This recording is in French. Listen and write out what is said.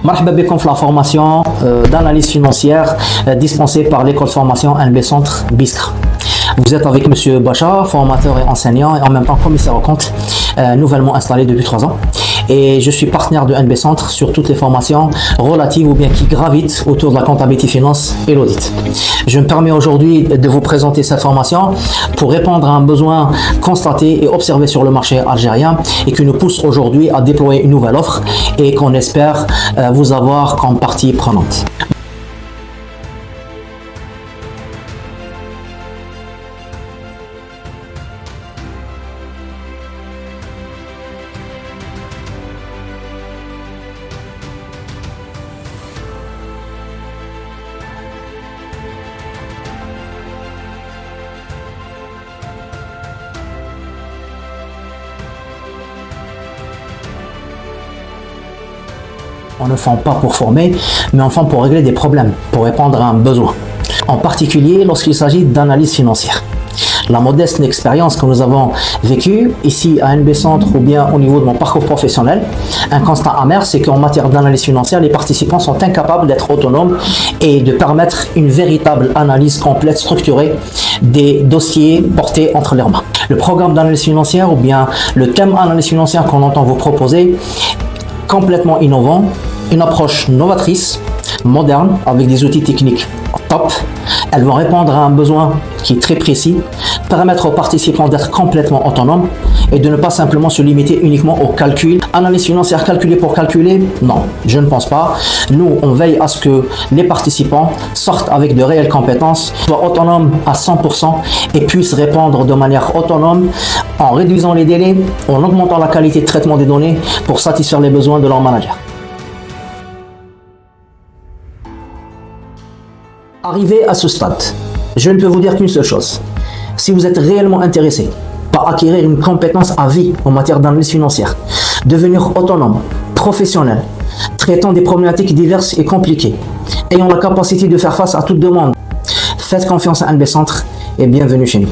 Marhaba bikoum في la formation d'analyse financière dispensée par l'école de formation NB Centre Biskra. Vous êtes avec Monsieur Bacha, formateur et enseignant et en même temps commissaire aux comptes, nouvellement installé depuis 3 ans. Et je suis partenaire de NB Centre sur toutes les formations relatives ou bien qui gravitent autour de la comptabilité finance et l'audit. Je me permets aujourd'hui de vous présenter cette formation pour répondre à un besoin constaté et observé sur le marché algérien et qui nous pousse aujourd'hui à déployer une nouvelle offre et qu'on espère vous avoir comme partie prenante. On ne forme pas pour former, mais on forme pour régler des problèmes, pour répondre à un besoin. En particulier lorsqu'il s'agit d'analyse financière. La modeste expérience que nous avons vécue ici à NB Centre ou bien au niveau de mon parcours professionnel, un constat amer, c'est qu'en matière d'analyse financière, les participants sont incapables d'être autonomes et de permettre une véritable analyse complète, structurée des dossiers portés entre leurs mains. Le programme d'analyse financière ou bien le thème analyse financière qu'on entend vous proposer, complètement innovant, une approche novatrice, moderne, avec des outils techniques top. Elles vont répondre à un besoin qui est très précis, permettre aux participants d'être complètement autonomes et de ne pas simplement se limiter uniquement au calcul. Analyse financière calculée pour calculer? Non, je ne pense pas. Nous, on veille à ce que les participants sortent avec de réelles compétences, soient autonomes à 100% et puissent répondre de manière autonome en réduisant les délais, en augmentant la qualité de traitement des données pour satisfaire les besoins de leur manager. Arrivé à ce stade, je ne peux vous dire qu'une seule chose. Si vous êtes réellement intéressé par acquérir une compétence à vie en matière d'analyse financière, devenir autonome, professionnel, traitant des problématiques diverses et compliquées, ayant la capacité de faire face à toute demande, faites confiance à NB Centre et bienvenue chez nous.